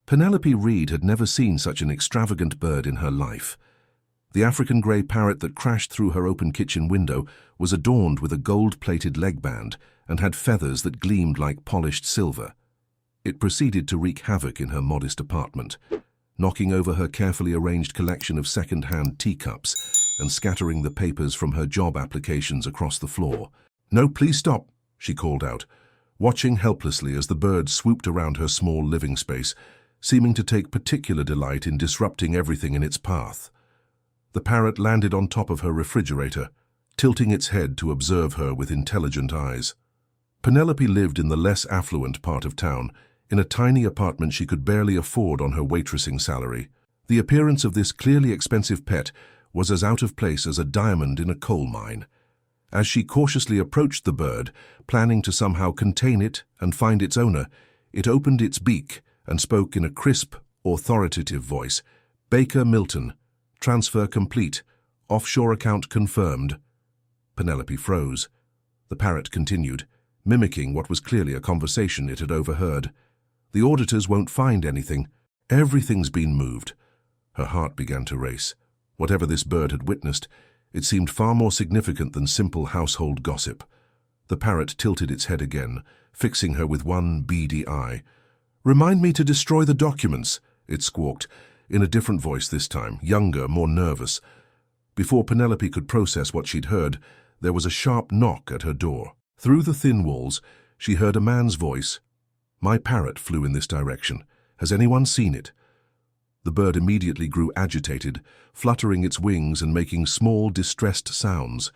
Penelope Reed had never seen such an extravagant bird in her life. The African grey parrot that crashed through her open kitchen window was adorned with a gold-plated leg band and had feathers that gleamed like polished silver. It proceeded to wreak havoc in her modest apartment, knocking over her carefully arranged collection of second-hand teacups and scattering the papers from her job applications across the floor. "No, please stop," she called out, watching helplessly as the bird swooped around her small living space, seeming to take particular delight in disrupting everything in its path. The parrot landed on top of her refrigerator, tilting its head to observe her with intelligent eyes. Penelope lived in the less affluent part of town, in a tiny apartment she could barely afford on her waitressing salary. The appearance of this clearly expensive pet was as out of place as a diamond in a coal mine. As she cautiously approached the bird, planning to somehow contain it and find its owner, it opened its beak and spoke in a crisp, authoritative voice. "Baker Milton. Transfer complete. Offshore account confirmed." Penelope froze. The parrot continued, mimicking what was clearly a conversation it had overheard. "The auditors won't find anything. Everything's been moved." Her heart began to race. Whatever this bird had witnessed, it seemed far more significant than simple household gossip. The parrot tilted its head again, fixing her with one beady eye. "Remind me to destroy the documents," it squawked, in a different voice this time, younger, more nervous. Before Penelope could process what she'd heard, there was a sharp knock at her door. Through the thin walls, she heard a man's voice. "My parrot flew in this direction. Has anyone seen it?" The bird immediately grew agitated, fluttering its wings and making small, distressed sounds.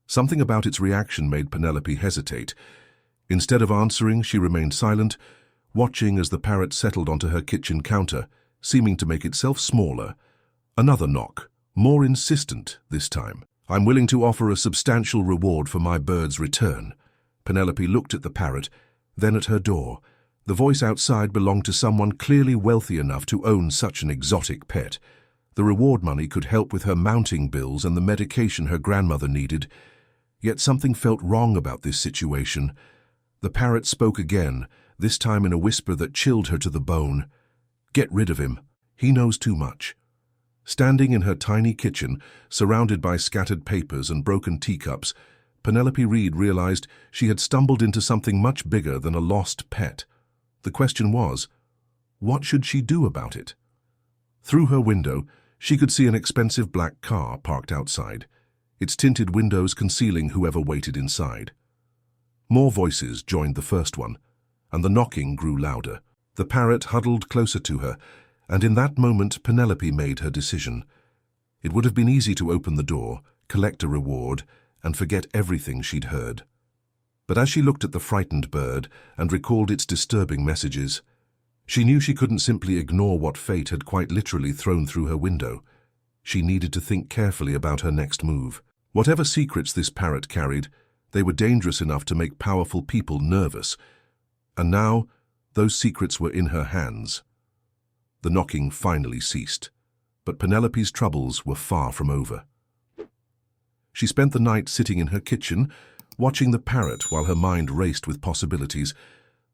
Something about its reaction made Penelope hesitate. Instead of answering, she remained silent, watching as the parrot settled onto her kitchen counter, seeming to make itself smaller. Another knock, more insistent this time. "I'm willing to offer a substantial reward for my bird's return." Penelope looked at the parrot, then at her door. The voice outside belonged to someone clearly wealthy enough to own such an exotic pet. The reward money could help with her mounting bills and the medication her grandmother needed. Yet something felt wrong about this situation. The parrot spoke again, this time in a whisper that chilled her to the bone. "Get rid of him. He knows too much." Standing in her tiny kitchen, surrounded by scattered papers and broken teacups, Penelope Reed realized she had stumbled into something much bigger than a lost pet. The question was, what should she do about it? Through her window, she could see an expensive black car parked outside, its tinted windows concealing whoever waited inside. More voices joined the first one, and the knocking grew louder. The parrot huddled closer to her, and in that moment Penelope made her decision. It would have been easy to open the door, collect a reward, and forget everything she'd heard. But as she looked at the frightened bird and recalled its disturbing messages, she knew she couldn't simply ignore what fate had quite literally thrown through her window. She needed to think carefully about her next move. Whatever secrets this parrot carried, they were dangerous enough to make powerful people nervous. And now, those secrets were in her hands. The knocking finally ceased, but Penelope's troubles were far from over. She spent the night sitting in her kitchen, watching the parrot while her mind raced with possibilities.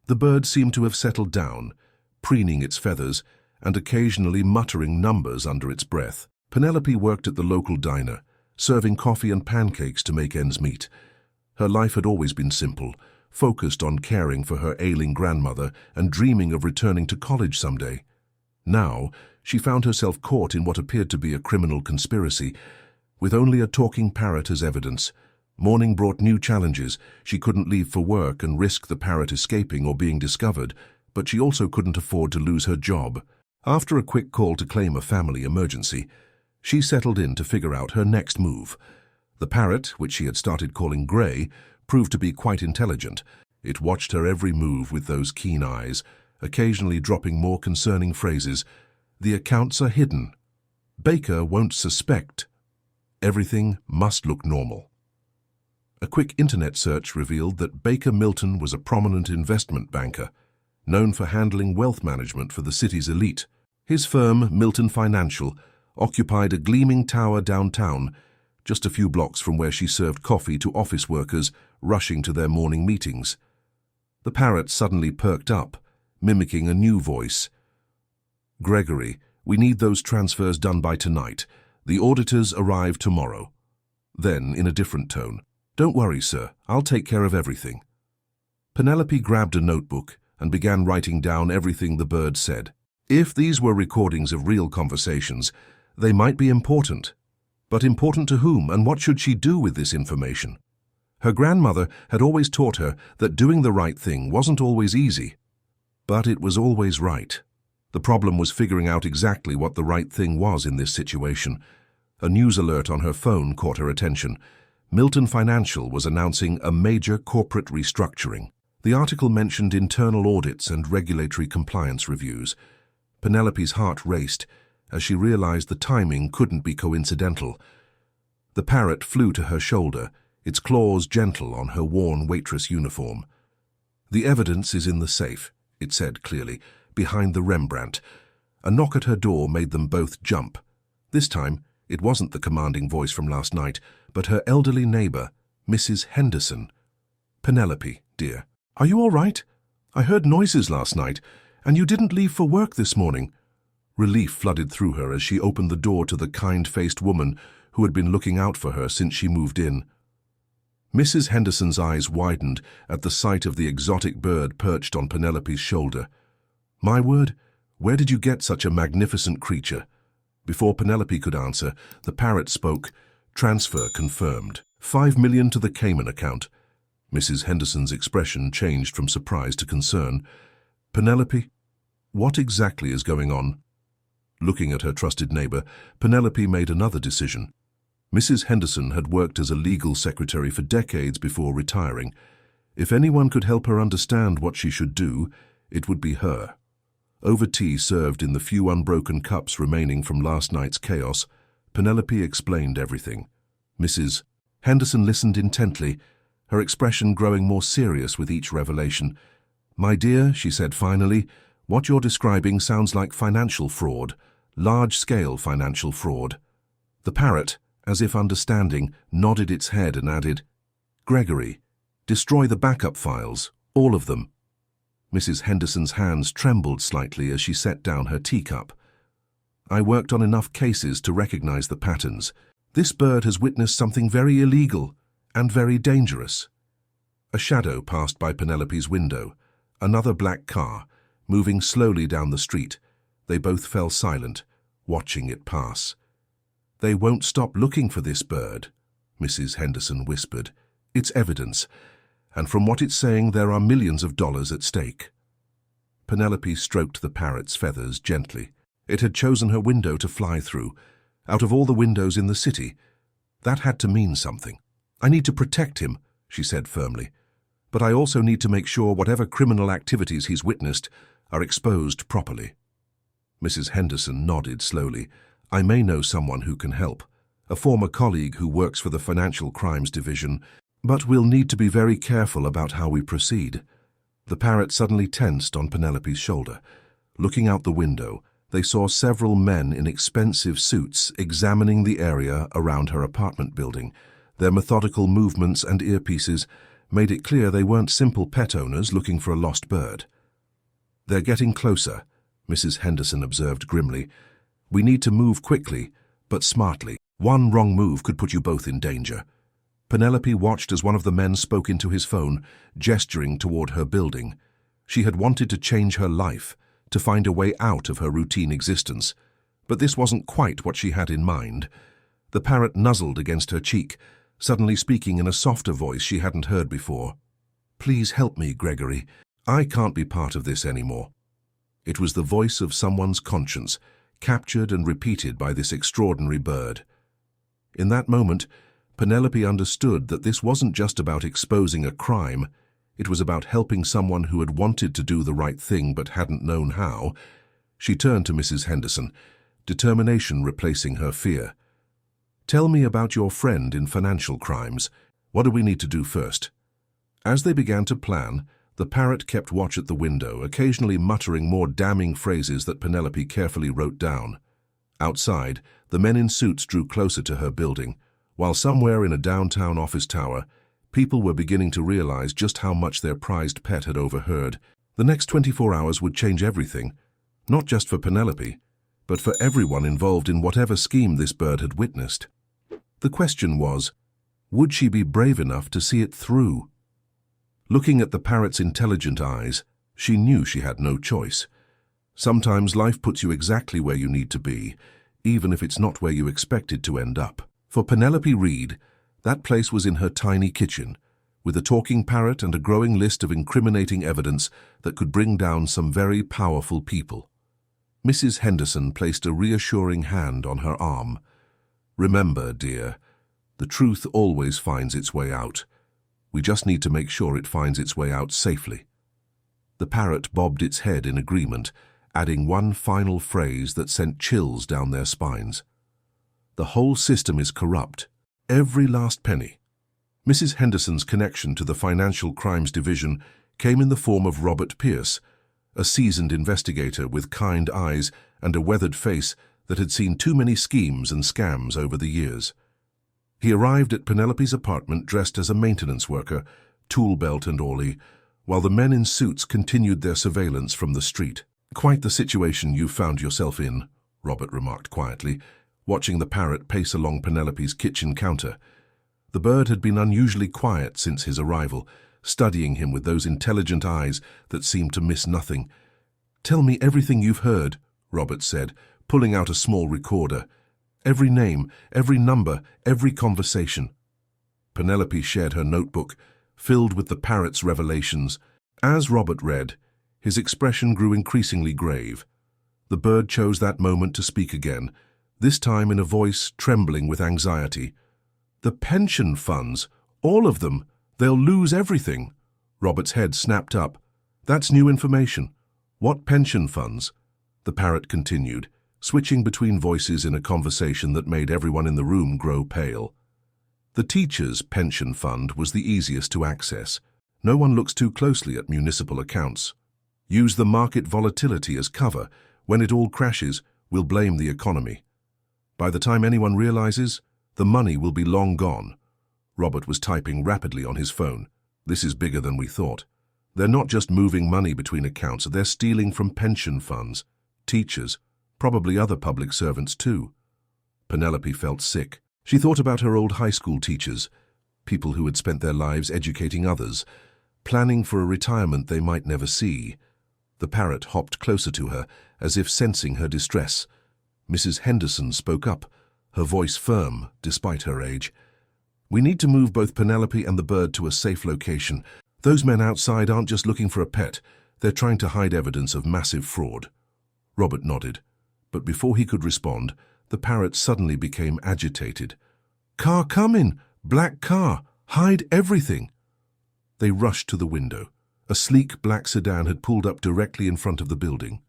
The bird seemed to have settled down, preening its feathers and occasionally muttering numbers under its breath. Penelope worked at the local diner, serving coffee and pancakes to make ends meet. Her life had always been simple, focused on caring for her ailing grandmother and dreaming of returning to college someday. Now, she found herself caught in what appeared to be a criminal conspiracy. With only a talking parrot as evidence, morning brought new challenges. She couldn't leave for work and risk the parrot escaping or being discovered, but she also couldn't afford to lose her job. After a quick call to claim a family emergency, she settled in to figure out her next move. The parrot, which she had started calling Gray, proved to be quite intelligent. It watched her every move with those keen eyes, occasionally dropping more concerning phrases. "The accounts are hidden. Baker won't suspect. Everything must look normal." A quick internet search revealed that Baker Milton was a prominent investment banker, known for handling wealth management for the city's elite. His firm, Milton Financial, occupied a gleaming tower downtown, just a few blocks from where she served coffee to office workers rushing to their morning meetings. The parrot suddenly perked up, mimicking a new voice. Gregory, we need those transfers done by tonight. The auditors arrive tomorrow. Then, in a different tone, don't worry, sir, I'll take care of everything. Penelope grabbed a notebook and began writing down everything the bird said. If these were recordings of real conversations, they might be important. But important to whom, and what should she do with this information? Her grandmother had always taught her that doing the right thing wasn't always easy, but it was always right. The problem was figuring out exactly what the right thing was in this situation. A news alert on her phone caught her attention. Milton Financial was announcing a major corporate restructuring. The article mentioned internal audits and regulatory compliance reviews. Penelope's heart raced as she realized the timing couldn't be coincidental. The parrot flew to her shoulder, its claws gentle on her worn waitress uniform. The evidence is in the safe, it said clearly, behind the Rembrandt. A knock at her door made them both jump. This time, it wasn't the commanding voice from last night, but her elderly neighbor, Mrs. Henderson. Penelope, dear, are you all right? I heard noises last night, and you didn't leave for work this morning. Relief flooded through her as she opened the door to the kind-faced woman who had been looking out for her since she moved in. Mrs. Henderson's eyes widened at the sight of the exotic bird perched on Penelope's shoulder. My word, where did you get such a magnificent creature? Before Penelope could answer, the parrot spoke. Transfer confirmed. $5 million to the Cayman account. Mrs. Henderson's expression changed from surprise to concern. Penelope, what exactly is going on? Looking at her trusted neighbor, Penelope made another decision. Mrs. Henderson had worked as a legal secretary for decades before retiring. If anyone could help her understand what she should do, it would be her. Over tea served in the few unbroken cups remaining from last night's chaos, Penelope explained everything. Mrs. Henderson listened intently, her expression growing more serious with each revelation. My dear, she said finally, what you're describing sounds like financial fraud, large-scale financial fraud. The parrot, as if understanding, nodded its head and added, Gregory, destroy the backup files, all of them. Mrs. Henderson's hands trembled slightly as she set down her teacup. I worked on enough cases to recognize the patterns. This bird has witnessed something very illegal and very dangerous. A shadow passed by Penelope's window, another black car, moving slowly down the street. They both fell silent, watching it pass. They won't stop looking for this bird, Mrs. Henderson whispered. It's evidence, and from what it's saying, there are millions of dollars at stake. Penelope stroked the parrot's feathers gently. It had chosen her window to fly through, out of all the windows in the city. That had to mean something. I need to protect him, she said firmly. But I also need to make sure whatever criminal activities he's witnessed are exposed properly. Mrs. Henderson nodded slowly. I may know someone who can help, a former colleague who works for the Financial Crimes Division, but we'll need to be very careful about how we proceed. The parrot suddenly tensed on Penelope's shoulder. Looking out the window, they saw several men in expensive suits examining the area around her apartment building. Their methodical movements and earpieces made it clear they weren't simple pet owners looking for a lost bird. They're getting closer, Mrs. Henderson observed grimly. We need to move quickly, but smartly. One wrong move could put you both in danger. Penelope watched as one of the men spoke into his phone, gesturing toward her building. She had wanted to change her life, to find a way out of her routine existence. But this wasn't quite what she had in mind. The parrot nuzzled against her cheek, suddenly speaking in a softer voice she hadn't heard before. Please help me, Gregory. I can't be part of this anymore. It was the voice of someone's conscience, captured and repeated by this extraordinary bird. In that moment, Penelope understood that this wasn't just about exposing a crime. It was about helping someone who had wanted to do the right thing but hadn't known how. She turned to Mrs. Henderson, determination replacing her fear. Tell me about your friend in financial crimes. What do we need to do first? As they began to plan, the parrot kept watch at the window, occasionally muttering more damning phrases that Penelope carefully wrote down. Outside, the men in suits drew closer to her building, while somewhere in a downtown office tower, people were beginning to realize just how much their prized pet had overheard. The next 24 hours would change everything. Not just for Penelope, but for everyone involved in whatever scheme this bird had witnessed. The question was, would she be brave enough to see it through? Looking at the parrot's intelligent eyes, she knew she had no choice. Sometimes life puts you exactly where you need to be, even if it's not where you expected to end up. For Penelope Reed, that place was in her tiny kitchen, with a talking parrot and a growing list of incriminating evidence that could bring down some very powerful people. Mrs. Henderson placed a reassuring hand on her arm. "Remember, dear, the truth always finds its way out. We just need to make sure it finds its way out safely." The parrot bobbed its head in agreement, adding one final phrase that sent chills down their spines. "The whole system is corrupt. Every last penny." Mrs. Henderson's connection to the Financial Crimes Division came in the form of Robert Pierce, a seasoned investigator with kind eyes and a weathered face that had seen too many schemes and scams over the years. He arrived at Penelope's apartment dressed as a maintenance worker, tool belt and orly, while the men in suits continued their surveillance from the street. "Quite the situation you found yourself in," Robert remarked quietly, watching the parrot pace along Penelope's kitchen counter. The bird had been unusually quiet since his arrival, studying him with those intelligent eyes that seemed to miss nothing. "Tell me everything you've heard," Robert said, pulling out a small recorder. "Every name, every number, every conversation." Penelope shared her notebook, filled with the parrot's revelations. As Robert read, his expression grew increasingly grave. The bird chose that moment to speak again, this time in a voice trembling with anxiety. "The pension funds, all of them, they'll lose everything." Robert's head snapped up. "That's new information. What pension funds?" The parrot continued, switching between voices in a conversation that made everyone in the room grow pale. The teachers' pension fund was the easiest to access. No one looks too closely at municipal accounts. Use the market volatility as cover. When it all crashes, we'll blame the economy. By the time anyone realizes, the money will be long gone. Robert was typing rapidly on his phone. "This is bigger than we thought. They're not just moving money between accounts, they're stealing from pension funds, teachers, probably other public servants too." Penelope felt sick. She thought about her old high school teachers, people who had spent their lives educating others, planning for a retirement they might never see. The parrot hopped closer to her, as if sensing her distress. Mrs. Henderson spoke up, her voice firm despite her age. "We need to move both Penelope and the bird to a safe location. Those men outside aren't just looking for a pet, they're trying to hide evidence of massive fraud." Robert nodded, but before he could respond, the parrot suddenly became agitated. "Car coming! Black car! Hide everything!" They rushed to the window. A sleek black sedan had pulled up directly in front of the building.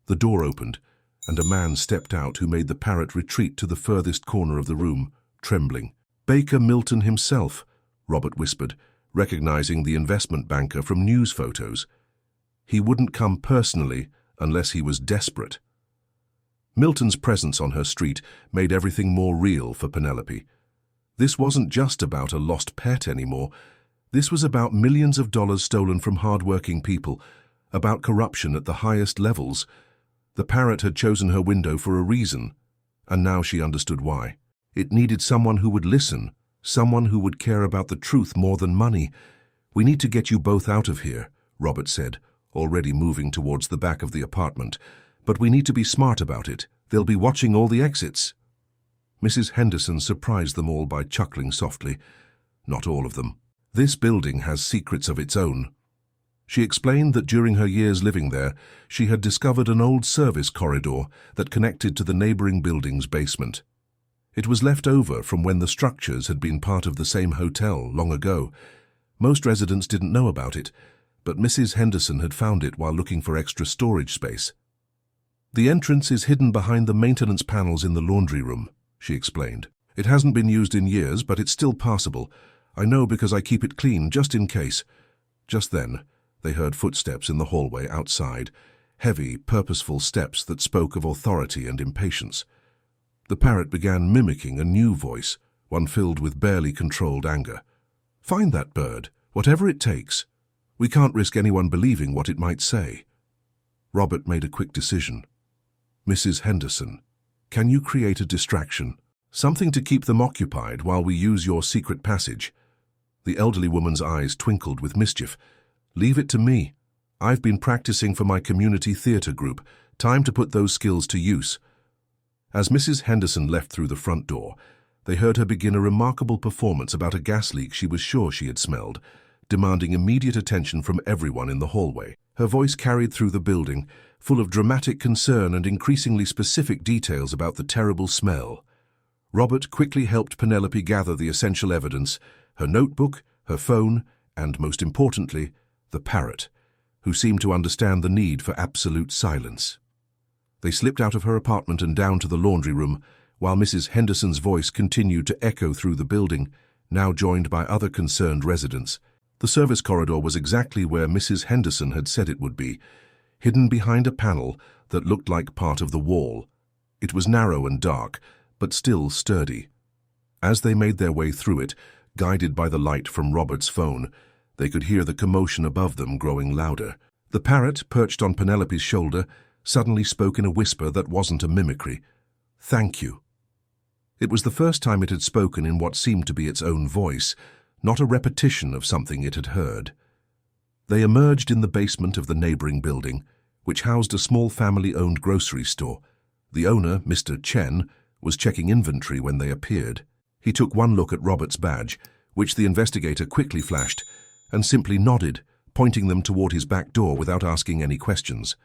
The door opened, and a man stepped out who made the parrot retreat to the furthest corner of the room, trembling. "Baker Milton himself," Robert whispered, recognizing the investment banker from news photos. He wouldn't come personally unless he was desperate. Milton's presence on her street made everything more real for Penelope. This wasn't just about a lost pet anymore. This was about millions of dollars stolen from hard-working people, about corruption at the highest levels. The parrot had chosen her window for a reason, and now she understood why. It needed someone who would listen, someone who would care about the truth more than money. "We need to get you both out of here," Robert said, already moving towards the back of the apartment. "But we need to be smart about it. They'll be watching all the exits." Mrs. Henderson surprised them all by chuckling softly. "Not all of them. This building has secrets of its own." She explained that during her years living there, she had discovered an old service corridor that connected to the neighboring building's basement. It was left over from when the structures had been part of the same hotel long ago. Most residents didn't know about it, but Mrs. Henderson had found it while looking for extra storage space. "The entrance is hidden behind the maintenance panels in the laundry room," she explained. "It hasn't been used in years, but it's still passable. I know because I keep it clean, just in case." Just then, they heard footsteps in the hallway outside, heavy, purposeful steps that spoke of authority and impatience. The parrot began mimicking a new voice, one filled with barely controlled anger. "Find that bird, whatever it takes. We can't risk anyone believing what it might say." Robert made a quick decision. "Mrs. Henderson, can you create a distraction? Something to keep them occupied while we use your secret passage?" The elderly woman's eyes twinkled with mischief. "Leave it to me. I've been practicing for my community theatre group. Time to put those skills to use." As Mrs. Henderson left through the front door, they heard her begin a remarkable performance about a gas leak she was sure she had smelled, demanding immediate attention from everyone in the hallway. Her voice carried through the building, full of dramatic concern and increasingly specific details about the terrible smell. Robert quickly helped Penelope gather the essential evidence: her notebook, her phone, and, most importantly, the parrot, who seemed to understand the need for absolute silence. They slipped out of her apartment and down to the laundry room, while Mrs. Henderson's voice continued to echo through the building, now joined by other concerned residents. The service corridor was exactly where Mrs. Henderson had said it would be, hidden behind a panel that looked like part of the wall. It was narrow and dark, but still sturdy. As they made their way through it, guided by the light from Robert's phone, they could hear the commotion above them growing louder. The parrot, perched on Penelope's shoulder, suddenly spoke in a whisper that wasn't a mimicry. "Thank you." It was the first time it had spoken in what seemed to be its own voice, not a repetition of something it had heard. They emerged in the basement of the neighboring building, which housed a small family-owned grocery store. The owner, Mr. Chen, was checking inventory when they appeared. He took one look at Robert's badge, which the investigator quickly flashed, and simply nodded, pointing them toward his back door without asking any questions.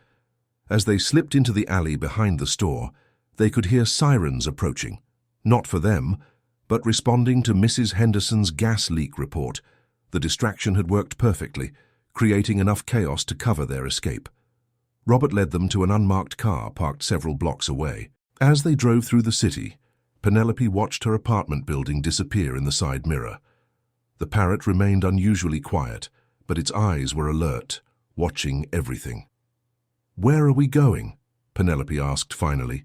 As they slipped into the alley behind the store, they could hear sirens approaching, not for them, but responding to Mrs. Henderson's gas leak report. The distraction had worked perfectly, creating enough chaos to cover their escape. Robert led them to an unmarked car parked several blocks away. As they drove through the city, Penelope watched her apartment building disappear in the side mirror. The parrot remained unusually quiet, but its eyes were alert, watching everything. "Where are we going?" Penelope asked finally,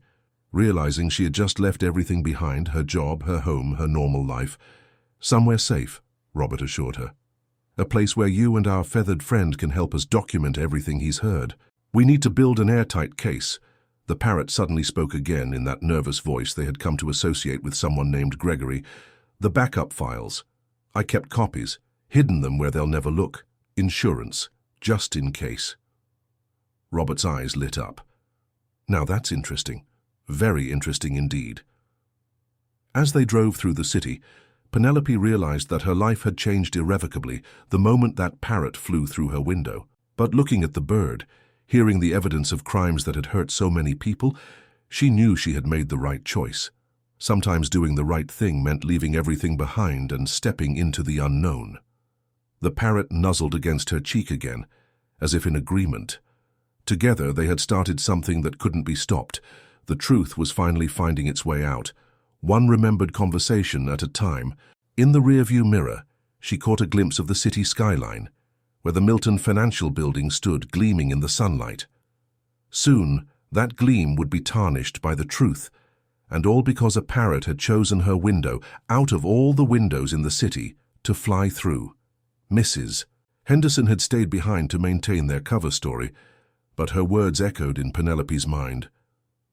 realizing she had just left everything behind, her job, her home, her normal life. "Somewhere safe," Robert assured her. "A place where you and our feathered friend can help us document everything he's heard. We need to build an airtight case." The parrot suddenly spoke again in that nervous voice they had come to associate with someone named Gregory. "The backup files. I kept copies, hidden them where they'll never look. Insurance, just in case." Robert's eyes lit up. "Now that's interesting. Very interesting indeed." As they drove through the city, Penelope realized that her life had changed irrevocably the moment that parrot flew through her window. But looking at the bird, hearing the evidence of crimes that had hurt so many people, she knew she had made the right choice. Sometimes doing the right thing meant leaving everything behind and stepping into the unknown. The parrot nuzzled against her cheek again, as if in agreement. Together they had started something that couldn't be stopped. The truth was finally finding its way out, one remembered conversation at a time. In the rearview mirror, she caught a glimpse of the city skyline, where the Milton Financial Building stood gleaming in the sunlight. Soon, that gleam would be tarnished by the truth, and all because a parrot had chosen her window, out of all the windows in the city, to fly through. Mrs. Henderson had stayed behind to maintain their cover story, but her words echoed in Penelope's mind.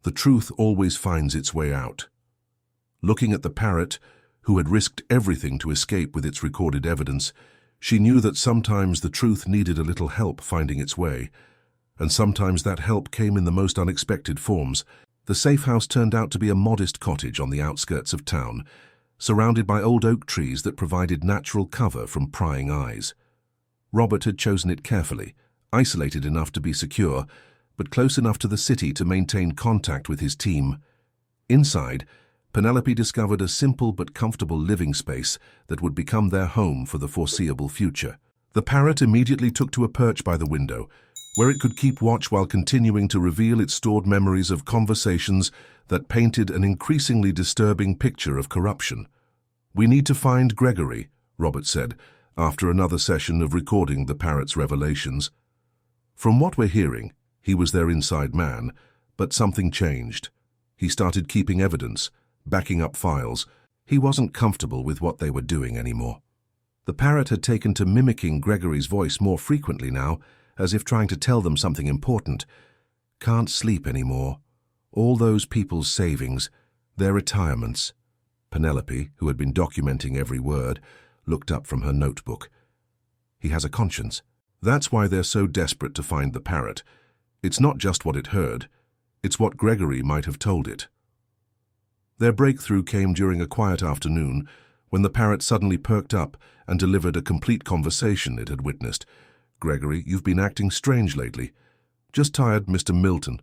The truth always finds its way out. Looking at the parrot, who had risked everything to escape with its recorded evidence, she knew that sometimes the truth needed a little help finding its way, and sometimes that help came in the most unexpected forms. The safe house turned out to be a modest cottage on the outskirts of town, surrounded by old oak trees that provided natural cover from prying eyes. Robert had chosen it carefully, isolated enough to be secure, but close enough to the city to maintain contact with his team. Inside, Penelope discovered a simple but comfortable living space that would become their home for the foreseeable future. The parrot immediately took to a perch by the window, where it could keep watch while continuing to reveal its stored memories of conversations that painted an increasingly disturbing picture of corruption. "We need to find Gregory," Robert said, after another session of recording the parrot's revelations. "From what we're hearing, he was their inside man, but something changed. He started keeping evidence, backing up files. He wasn't comfortable with what they were doing anymore." The parrot had taken to mimicking Gregory's voice more frequently now, as if trying to tell them something important. Can't sleep anymore. All those people's savings, their retirements. Penelope, who had been documenting every word, looked up from her notebook. He has a conscience. That's why they're so desperate to find the parrot. It's not just what it heard, it's what Gregory might have told it. Their breakthrough came during a quiet afternoon when the parrot suddenly perked up and delivered a complete conversation it had witnessed. "Gregory, you've been acting strange lately. Just tired, Mr. Milton.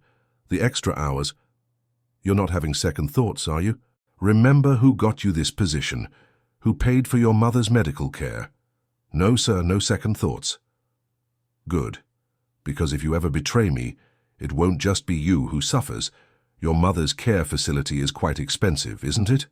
The extra hours. You're not having second thoughts, are you? Remember who got you this position, who paid for your mother's medical care. No, sir, no second thoughts." "Good, because if you ever betray me, it won't just be you who suffers. Your mother's care facility is quite expensive, isn't it?"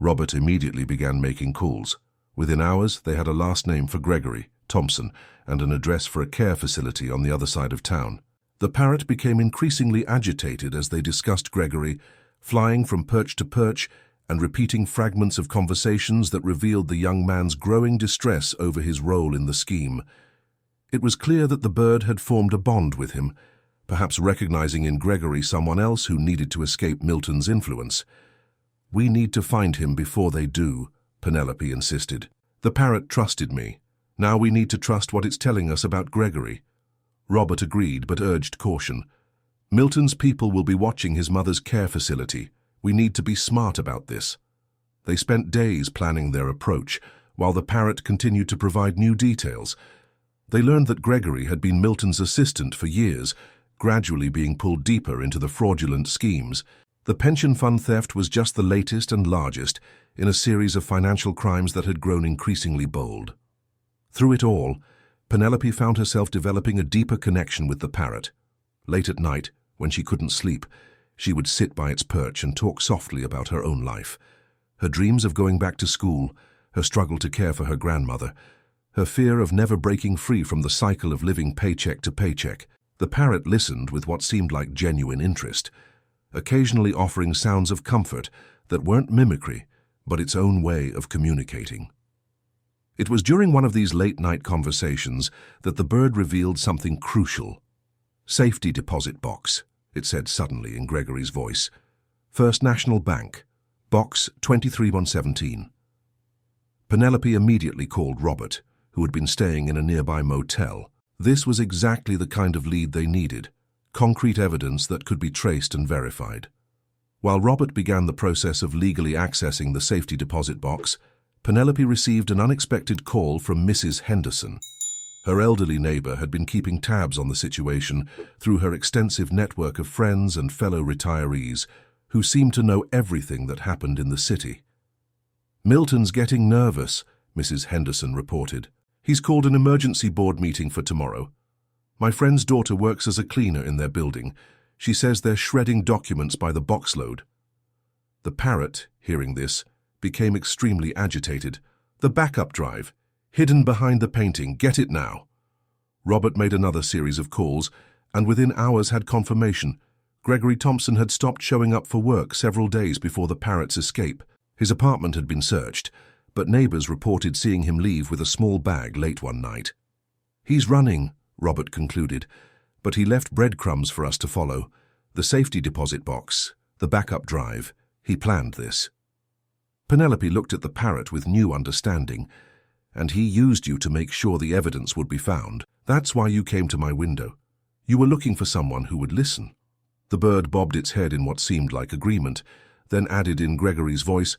Robert immediately began making calls. Within hours, they had a last name for Gregory Thompson and an address for a care facility on the other side of town. The parrot became increasingly agitated as they discussed Gregory, flying from perch to perch and repeating fragments of conversations that revealed the young man's growing distress over his role in the scheme. It was clear that the bird had formed a bond with him, perhaps recognizing in Gregory someone else who needed to escape Milton's influence. "We need to find him before they do," Penelope insisted. "The parrot trusted me. Now we need to trust what it's telling us about Gregory." Robert agreed, but urged caution. "Milton's people will be watching his mother's care facility. We need to be smart about this." They spent days planning their approach, while the parrot continued to provide new details. They learned that Gregory had been Milton's assistant for years, gradually being pulled deeper into the fraudulent schemes. The pension fund theft was just the latest and largest in a series of financial crimes that had grown increasingly bold. Through it all, Penelope found herself developing a deeper connection with the parrot. Late at night, when she couldn't sleep, she would sit by its perch and talk softly about her own life. Her dreams of going back to school, her struggle to care for her grandmother, her fear of never breaking free from the cycle of living paycheck to paycheck. The parrot listened with what seemed like genuine interest, occasionally offering sounds of comfort that weren't mimicry, but its own way of communicating. It was during one of these late-night conversations that the bird revealed something crucial. "Safety deposit box," it said suddenly in Gregory's voice. "First National Bank, box 23117. Penelope immediately called Robert, who had been staying in a nearby motel. This was exactly the kind of lead they needed, concrete evidence that could be traced and verified. While Robert began the process of legally accessing the safety deposit box, Penelope received an unexpected call from Mrs. Henderson. Her elderly neighbor had been keeping tabs on the situation through her extensive network of friends and fellow retirees who seemed to know everything that happened in the city. "Milton's getting nervous," Mrs. Henderson reported. "He's called an emergency board meeting for tomorrow. My friend's daughter works as a cleaner in their building. She says they're shredding documents by the boxload." The parrot, hearing this, became extremely agitated. "The backup drive, hidden behind the painting, get it now." Robert made another series of calls, and within hours had confirmation. Gregory Thompson had stopped showing up for work several days before the parrot's escape. His apartment had been searched, but neighbors reported seeing him leave with a small bag late one night. "He's running," Robert concluded, "but he left breadcrumbs for us to follow. The safety deposit box, the backup drive. He planned this." Penelope looked at the parrot with new understanding. "And he used you to make sure the evidence would be found. That's why you came to my window. You were looking for someone who would listen." The bird bobbed its head in what seemed like agreement, then added in Gregory's voice,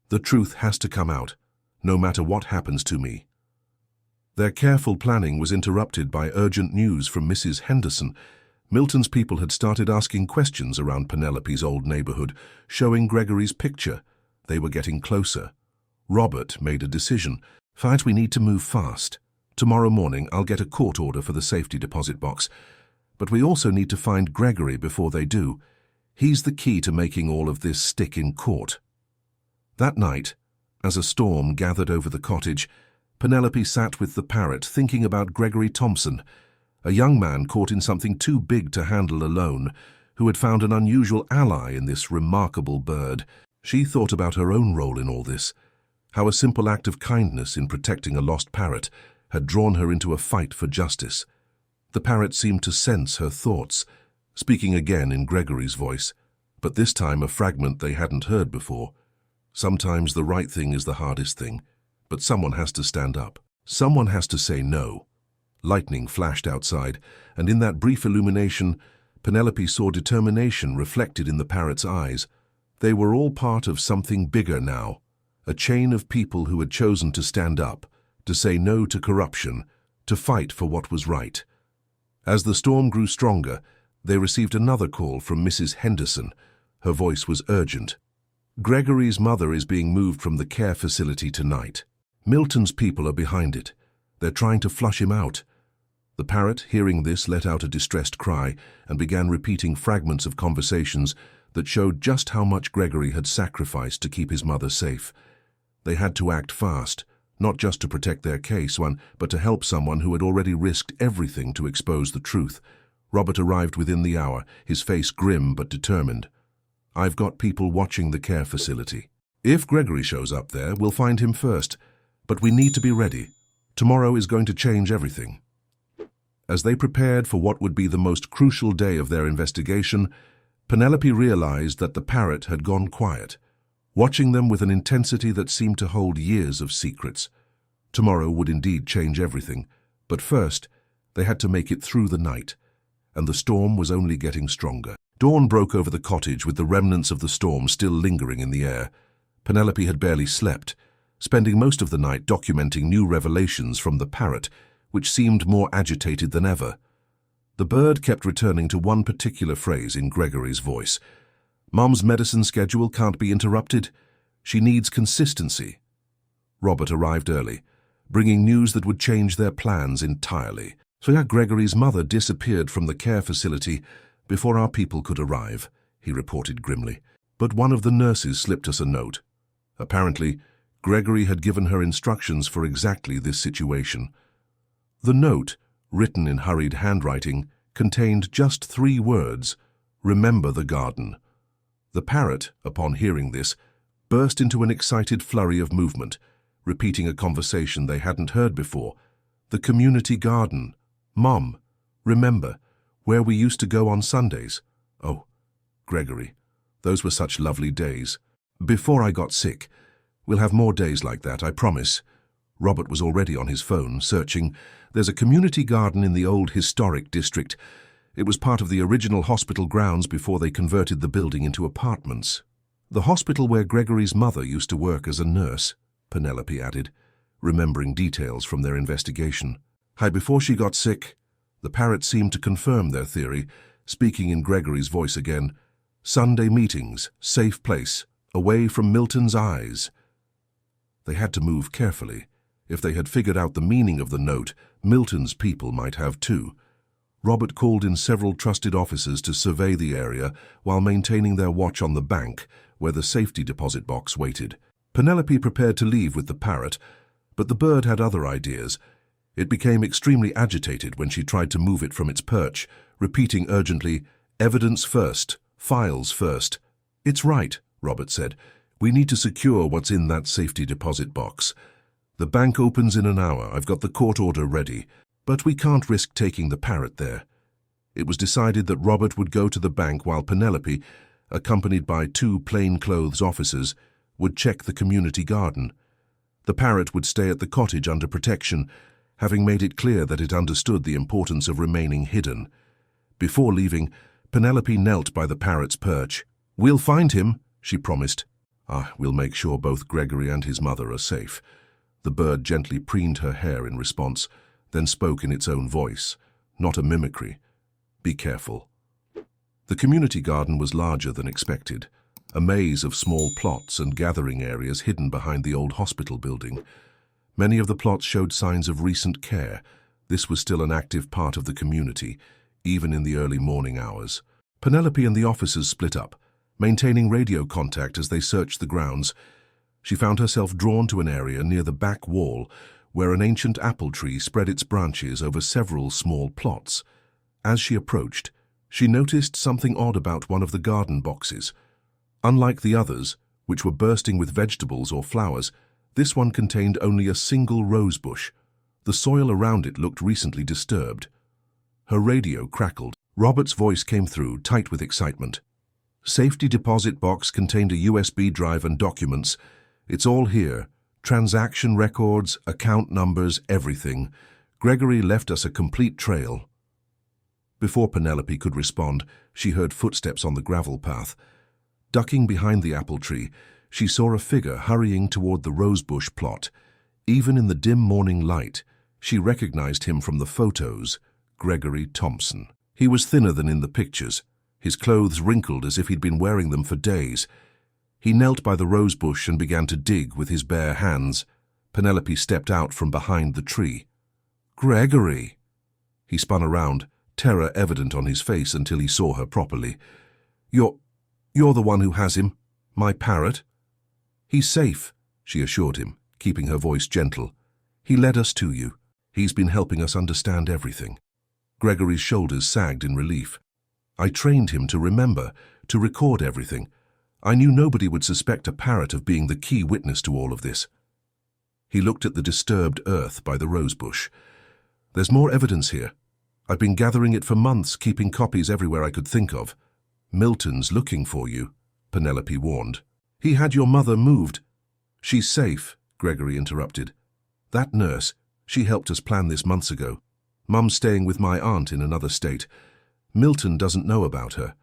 "The truth has to come out, no matter what happens to me." Their careful planning was interrupted by urgent news from Mrs. Henderson. Milton's people had started asking questions around Penelope's old neighborhood, showing Gregory's picture. They were getting closer. Robert made a decision. "Fight, we need to move fast. Tomorrow morning I'll get a court order for the safety deposit box. But we also need to find Gregory before they do. He's the key to making all of this stick in court." That night, as a storm gathered over the cottage, Penelope sat with the parrot thinking about Gregory Thompson, a young man caught in something too big to handle alone, who had found an unusual ally in this remarkable bird. She thought about her own role in all this, how a simple act of kindness in protecting a lost parrot had drawn her into a fight for justice. The parrot seemed to sense her thoughts, speaking again in Gregory's voice, but this time a fragment they hadn't heard before. Sometimes the right thing is the hardest thing, but someone has to stand up. Someone has to say no. Lightning flashed outside, and in that brief illumination, Penelope saw determination reflected in the parrot's eyes. They were all part of something bigger now, a chain of people who had chosen to stand up, to say no to corruption, to fight for what was right. As the storm grew stronger, they received another call from Mrs. Henderson. Her voice was urgent. "Gregory's mother is being moved from the care facility tonight. Milton's people are behind it. They're trying to flush him out." The parrot, hearing this, let out a distressed cry and began repeating fragments of conversations that showed just how much Gregory had sacrificed to keep his mother safe. They had to act fast, not just to protect their case, but to help someone who had already risked everything to expose the truth. Robert arrived within the hour, his face grim but determined. "I've got people watching the care facility. If Gregory shows up there, we'll find him first. But we need to be ready. Tomorrow is going to change everything." As they prepared for what would be the most crucial day of their investigation, Penelope realized that the parrot had gone quiet, watching them with an intensity that seemed to hold years of secrets. Tomorrow would indeed change everything, but first they had to make it through the night, and the storm was only getting stronger. Dawn broke over the cottage with the remnants of the storm still lingering in the air. Penelope had barely slept, spending most of the night documenting new revelations from the parrot, which seemed more agitated than ever. The bird kept returning to one particular phrase in Gregory's voice. "Mom's medicine schedule can't be interrupted. She needs consistency." Robert arrived early, bringing news that would change their plans entirely. "So Gregory's mother disappeared from the care facility before our people could arrive," he reported grimly. "But one of the nurses slipped us a note. Apparently, Gregory had given her instructions for exactly this situation." The note, written in hurried handwriting, contained just 3 words: "Remember the garden." The parrot, upon hearing this, burst into an excited flurry of movement, repeating a conversation they hadn't heard before. "The community garden. Mom, remember, where we used to go on Sundays. Oh, Gregory, those were such lovely days. Before I got sick. We'll have more days like that, I promise." Robert was already on his phone, searching. "There's a community garden in the old historic district. It was part of the original hospital grounds before they converted the building into apartments." "The hospital where Gregory's mother used to work as a nurse," Penelope added, remembering details from their investigation. "Hi, before she got sick." The parrot seemed to confirm their theory, speaking in Gregory's voice again. "Sunday meetings, safe place, away from Milton's eyes." They had to move carefully. If they had figured out the meaning of the note, Milton's people might have too. Robert called in several trusted officers to survey the area while maintaining their watch on the bank, where the safety deposit box waited. Penelope prepared to leave with the parrot, but the bird had other ideas. It became extremely agitated when she tried to move it from its perch, repeating urgently, "Evidence first, files first." "It's right," Robert said. "We need to secure what's in that safety deposit box. The bank opens in an hour. I've got the court order ready. But we can't risk taking the parrot there." It was decided that Robert would go to the bank while Penelope, accompanied by 2 plainclothes officers, would check the community garden. The parrot would stay at the cottage under protection, having made it clear that it understood the importance of remaining hidden. Before leaving, Penelope knelt by the parrot's perch. "We'll find him," she promised. "We'll make sure both Gregory and his mother are safe." The bird gently preened her hair in response, then spoke in its own voice, not a mimicry. "Be careful." The community garden was larger than expected, a maze of small plots and gathering areas hidden behind the old hospital building. Many of the plots showed signs of recent care. This was still an active part of the community, even in the early morning hours. Penelope and the officers split up, maintaining radio contact as they searched the grounds. She found herself drawn to an area near the back wall where an ancient apple tree spread its branches over several small plots. As she approached, she noticed something odd about one of the garden boxes. Unlike the others, which were bursting with vegetables or flowers, this one contained only a single rose bush. The soil around it looked recently disturbed. Her radio crackled. Robert's voice came through, tight with excitement. Safety deposit box contained a USB drive and documents. It's all here. Transaction records, account numbers, everything. Gregory left us a complete trail. Before Penelope could respond, she heard footsteps on the gravel path. Ducking behind the apple tree, she saw a figure hurrying toward the rosebush plot. Even in the dim morning light, she recognized him from the photos, Gregory Thompson. He was thinner than in the pictures, his clothes wrinkled as if he'd been wearing them for days. He knelt by the rosebush and began to dig with his bare hands. Penelope stepped out from behind the tree. "Gregory!" He spun around, terror evident on his face until he saw her properly. You're the one who has him, my parrot." "He's safe," she assured him, keeping her voice gentle. "He led us to you. He's been helping us understand everything." Gregory's shoulders sagged in relief. "I trained him to remember, to record everything. I knew nobody would suspect a parrot of being the key witness to all of this." He looked at the disturbed earth by the rosebush. "There's more evidence here. I've been gathering it for months, keeping copies everywhere I could think of." "Milton's looking for you," Penelope warned. "He had your mother moved." "She's safe," Gregory interrupted. "That nurse, she helped us plan this months ago. Mum's staying with my aunt in another state. Milton doesn't know about her."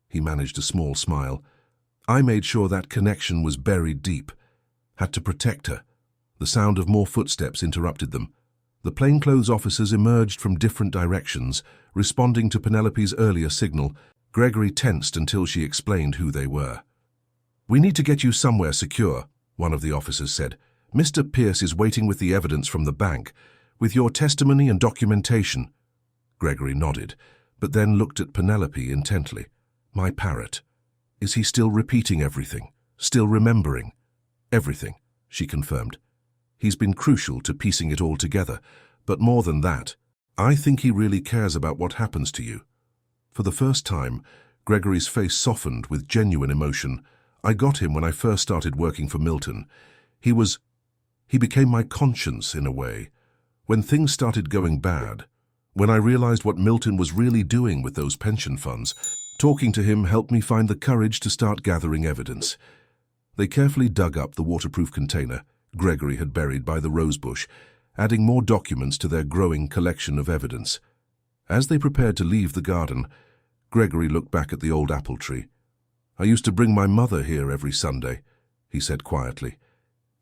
He managed a small smile. "I made sure that connection was buried deep. Had to protect her." The sound of more footsteps interrupted them. The plainclothes officers emerged from different directions, responding to Penelope's earlier signal. Gregory tensed until she explained who they were. "We need to get you somewhere secure," one of the officers said. "Mr. Pierce is waiting with the evidence from the bank, with your testimony and documentation." Gregory nodded, but then looked at Penelope intently. "My parrot. Is he still repeating everything? Still remembering?" "Everything," she confirmed. "He's been crucial to piecing it all together, but more than that, I think he really cares about what happens to you." For the first time, Gregory's face softened with genuine emotion. "I got him when I first started working for Milton. He became my conscience in a way. When things started going bad, when I realized what Milton was really doing with those pension funds, talking to him helped me find the courage to start gathering evidence." They carefully dug up the waterproof container Gregory had buried by the rosebush, adding more documents to their growing collection of evidence. As they prepared to leave the garden, Gregory looked back at the old apple tree. "I used to bring my mother here every Sunday," he said quietly.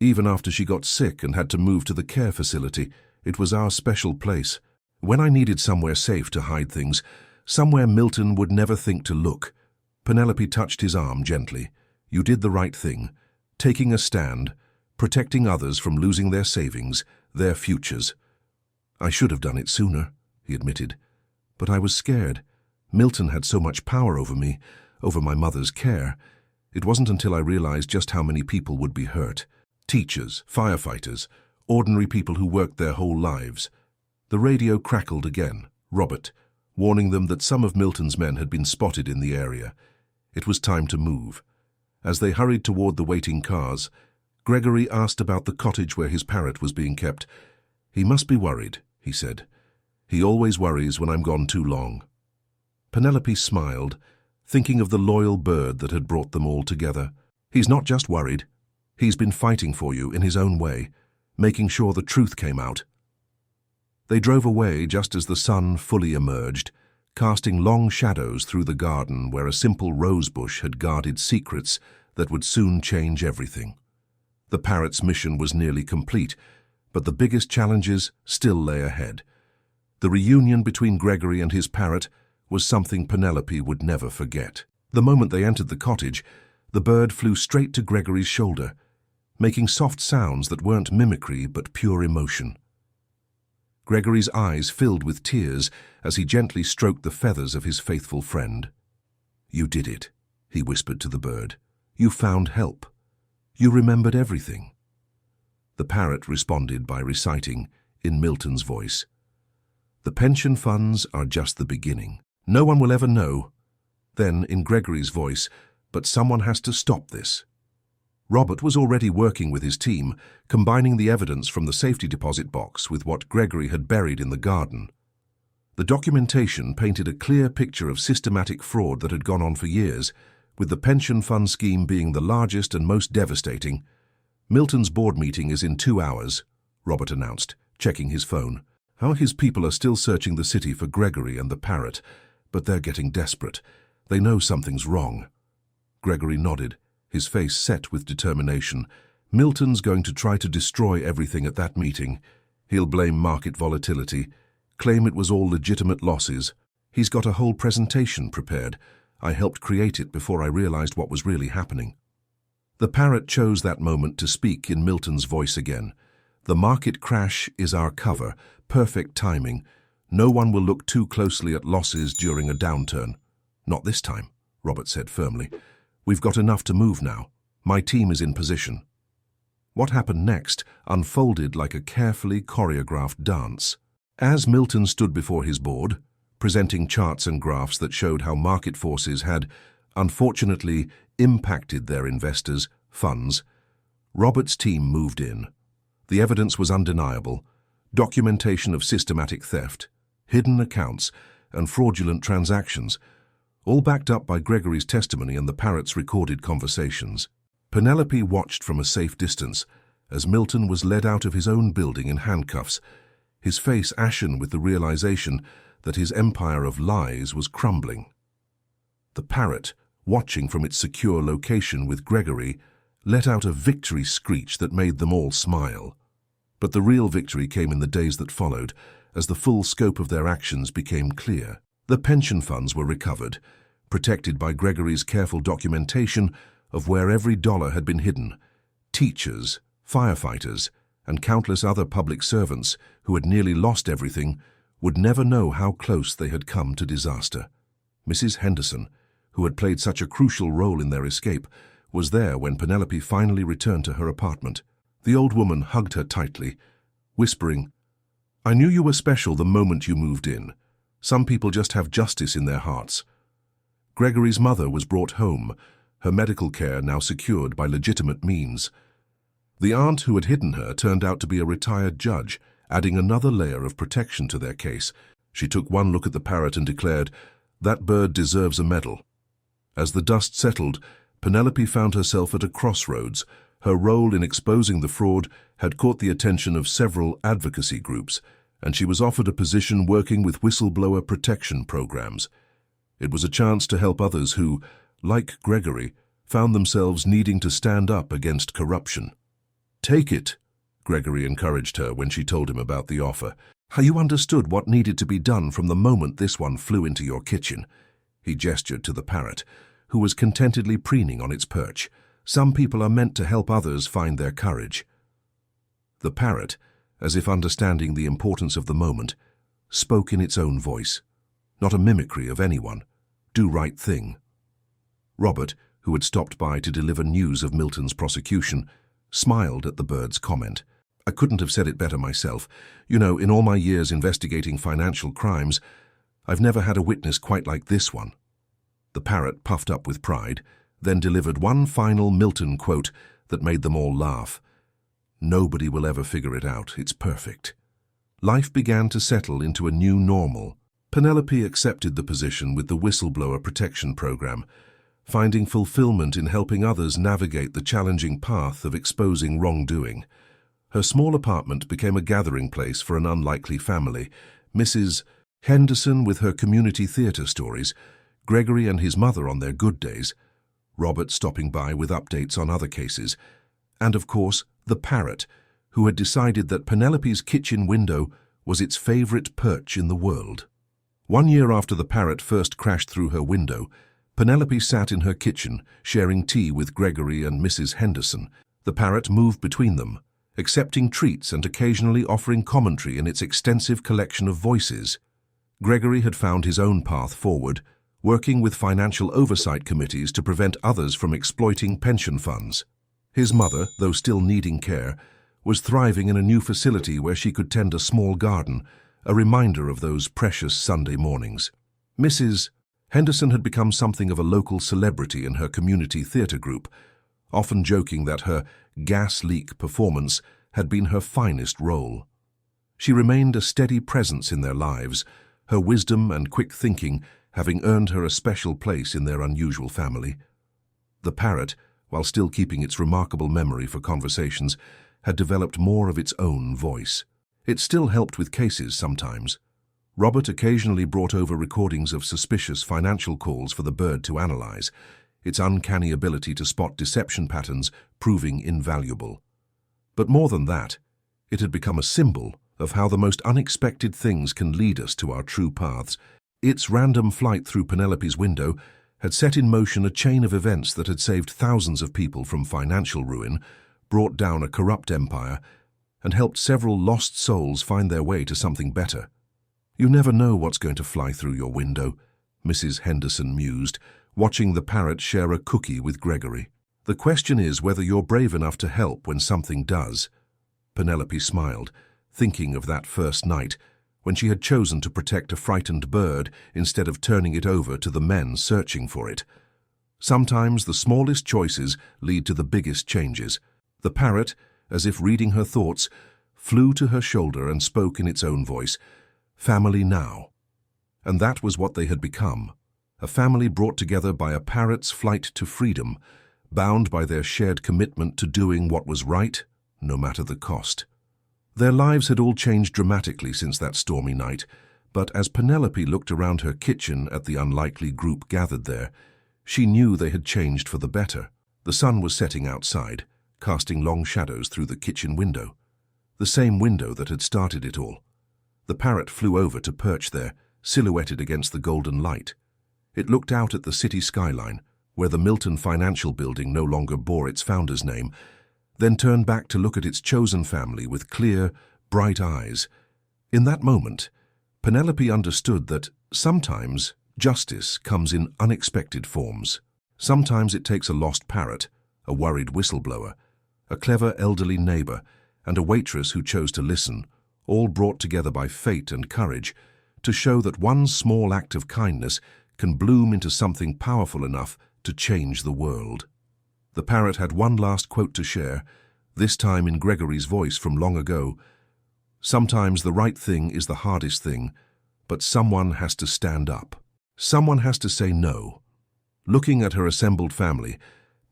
"Even after she got sick and had to move to the care facility, it was our special place. When I needed somewhere safe to hide things, somewhere Milton would never think to look." Penelope touched his arm gently. "You did the right thing, taking a stand, protecting others from losing their savings, their futures." "I should have done it sooner," he admitted. "But I was scared. Milton had so much power over me, over my mother's care. It wasn't until I realized just how many people would be hurt. Teachers, firefighters, ordinary people who worked their whole lives." The radio crackled again, Robert, warning them that some of Milton's men had been spotted in the area. It was time to move. As they hurried toward the waiting cars, Gregory asked about the cottage where his parrot was being kept. "He must be worried," he said. "He always worries when I'm gone too long." Penelope smiled, thinking of the loyal bird that had brought them all together. "He's not just worried. He's been fighting for you in his own way, making sure the truth came out." They drove away just as the sun fully emerged, casting long shadows through the garden where a simple rosebush had guarded secrets that would soon change everything. The parrot's mission was nearly complete, but the biggest challenges still lay ahead. The reunion between Gregory and his parrot was something Penelope would never forget. The moment they entered the cottage, the bird flew straight to Gregory's shoulder, making soft sounds that weren't mimicry but pure emotion. Gregory's eyes filled with tears as he gently stroked the feathers of his faithful friend. "You did it," he whispered to the bird. "You found help. You remembered everything." The parrot responded by reciting, in Milton's voice, "The pension funds are just the beginning. No one will ever know." Then, in Gregory's voice, "But someone has to stop this." Robert was already working with his team, combining the evidence from the safety deposit box with what Gregory had buried in the garden. The documentation painted a clear picture of systematic fraud that had gone on for years, with the pension fund scheme being the largest and most devastating. "Milton's board meeting is in 2 hours," Robert announced, checking his phone. How his people are still searching the city for Gregory and the Parrot, but they're getting desperate. They know something's wrong. Gregory nodded, his face set with determination. Milton's going to try to destroy everything at that meeting. He'll blame market volatility, claim it was all legitimate losses. He's got a whole presentation prepared. I helped create it before I realized what was really happening. The Parrot chose that moment to speak in Milton's voice again. "The market crash is our cover. Perfect timing. No one will look too closely at losses during a downturn." "Not this time," Robert said firmly. "We've got enough to move now. My team is in position." What happened next unfolded like a carefully choreographed dance. As Milton stood before his board, presenting charts and graphs that showed how market forces had, unfortunately, impacted their investors' funds, Robert's team moved in. The evidence was undeniable: documentation of systematic theft, hidden accounts, and fraudulent transactions, all backed up by Gregory's testimony and the Parrot's recorded conversations. Penelope watched from a safe distance as Milton was led out of his own building in handcuffs, his face ashen with the realization that his empire of lies was crumbling. The Parrot, watching from its secure location with Gregory, let out a victory screech that made them all smile. But the real victory came in the days that followed, as the full scope of their actions became clear. The pension funds were recovered, protected by Gregory's careful documentation of where every dollar had been hidden. Teachers, firefighters, and countless other public servants who had nearly lost everything would never know how close they had come to disaster. Mrs. Henderson, who had played such a crucial role in their escape, was there when Penelope finally returned to her apartment. The old woman hugged her tightly, whispering, "I knew you were special the moment you moved in. Some people just have justice in their hearts." Gregory's mother was brought home, her medical care now secured by legitimate means. The aunt who had hidden her turned out to be a retired judge, adding another layer of protection to their case. She took one look at the Parrot and declared, "That bird deserves a medal." As the dust settled, Penelope found herself at a crossroads. Her role in exposing the fraud had caught the attention of several advocacy groups, and she was offered a position working with whistleblower protection programs. It was a chance to help others who, like Gregory, found themselves needing to stand up against corruption. "Take it," Gregory encouraged her when she told him about the offer. "You understood what needed to be done from the moment this one flew into your kitchen." He gestured to the Parrot, who was contentedly preening on its perch. "Some people are meant to help others find their courage." The Parrot, as if understanding the importance of the moment, spoke in its own voice. Not a mimicry of anyone. Do right thing. Robert, who had stopped by to deliver news of Milton's prosecution, smiled at the bird's comment. "I couldn't have said it better myself. You know, in all my years investigating financial crimes, I've never had a witness quite like this one." The Parrot puffed up with pride, then delivered one final Milton quote that made them all laugh. "Nobody will ever figure it out. It's perfect." Life began to settle into a new normal. Penelope accepted the position with the whistleblower protection program, finding fulfillment in helping others navigate the challenging path of exposing wrongdoing. Her small apartment became a gathering place for an unlikely family: Mrs. Henderson with her community theatre stories, Gregory and his mother on their good days, Robert stopping by with updates on other cases, and of course, the Parrot, who had decided that Penelope's kitchen window was its favorite perch in the world. 1 year after the Parrot first crashed through her window, Penelope sat in her kitchen, sharing tea with Gregory and Mrs. Henderson. The Parrot moved between them, accepting treats and occasionally offering commentary in its extensive collection of voices. Gregory had found his own path forward, working with financial oversight committees to prevent others from exploiting pension funds. His mother, though still needing care, was thriving in a new facility where she could tend a small garden, a reminder of those precious Sunday mornings. Mrs. Henderson had become something of a local celebrity in her community theatre group, often joking that her gas leak performance had been her finest role. She remained a steady presence in their lives, her wisdom and quick thinking having earned her a special place in their unusual family. The parrot, while still keeping its remarkable memory for conversations, had developed more of its own voice. It still helped with cases sometimes. Robert occasionally brought over recordings of suspicious financial calls for the bird to analyze, its uncanny ability to spot deception patterns proving invaluable. But more than that, it had become a symbol of how the most unexpected things can lead us to our true paths. Its random flight through Penelope's window had set in motion a chain of events that had saved thousands of people from financial ruin, brought down a corrupt empire, and helped several lost souls find their way to something better. "You never know what's going to fly through your window," Mrs. Henderson mused, watching the parrot share a cookie with Gregory. "The question is whether you're brave enough to help when something does." Penelope smiled, thinking of that first night, when she had chosen to protect a frightened bird instead of turning it over to the men searching for it. Sometimes the smallest choices lead to the biggest changes. The parrot, as if reading her thoughts, flew to her shoulder and spoke in its own voice, "Family now." And that was what they had become, a family brought together by a parrot's flight to freedom, bound by their shared commitment to doing what was right, no matter the cost. Their lives had all changed dramatically since that stormy night, but as Penelope looked around her kitchen at the unlikely group gathered there, she knew they had changed for the better. The sun was setting outside, casting long shadows through the kitchen window, the same window that had started it all. The parrot flew over to perch there, silhouetted against the golden light. It looked out at the city skyline, where the Milton Financial Building no longer bore its founder's name, then turned back to look at its chosen family with clear, bright eyes. In that moment, Penelope understood that sometimes justice comes in unexpected forms. Sometimes it takes a lost parrot, a worried whistleblower, a clever elderly neighbor, and a waitress who chose to listen, all brought together by fate and courage, to show that one small act of kindness can bloom into something powerful enough to change the world. The parrot had one last quote to share, this time in Gregory's voice from long ago. "Sometimes the right thing is the hardest thing, but someone has to stand up. Someone has to say no." Looking at her assembled family,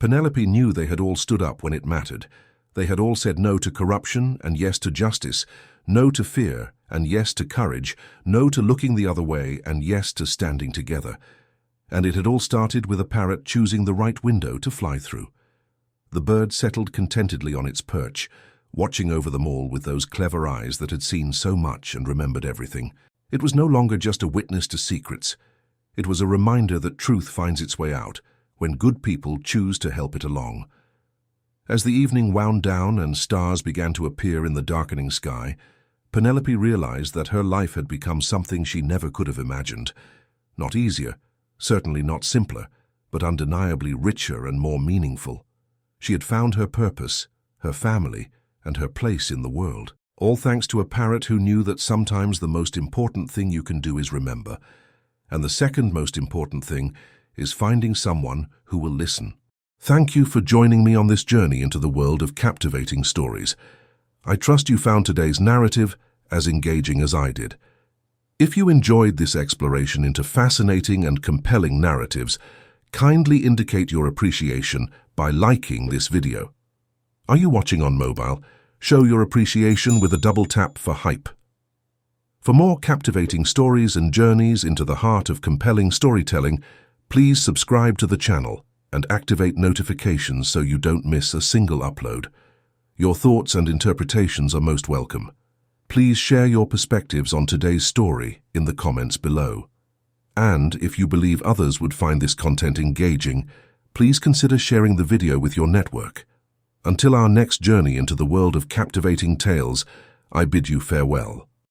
Penelope knew they had all stood up when it mattered. They had all said no to corruption and yes to justice, no to fear and yes to courage, no to looking the other way and yes to standing together. And it had all started with a parrot choosing the right window to fly through. The bird settled contentedly on its perch, watching over them all with those clever eyes that had seen so much and remembered everything. It was no longer just a witness to secrets. It was a reminder that truth finds its way out when good people choose to help it along. As the evening wound down and stars began to appear in the darkening sky, Penelope realized that her life had become something she never could have imagined. Not easier, certainly not simpler, but undeniably richer and more meaningful. She had found her purpose, her family, and her place in the world. All thanks to a parrot who knew that sometimes the most important thing you can do is remember, and the second most important thing is finding someone who will listen. Thank you for joining me on this journey into the world of captivating stories. I trust you found today's narrative as engaging as I did. If you enjoyed this exploration into fascinating and compelling narratives, kindly indicate your appreciation by liking this video. Are you watching on mobile? Show your appreciation with a double tap for hype. For more captivating stories and journeys into the heart of compelling storytelling, please subscribe to the channel and activate notifications so you don't miss a single upload. Your thoughts and interpretations are most welcome. Please share your perspectives on today's story in the comments below. And if you believe others would find this content engaging, please consider sharing the video with your network. Until our next journey into the world of captivating tales, I bid you farewell.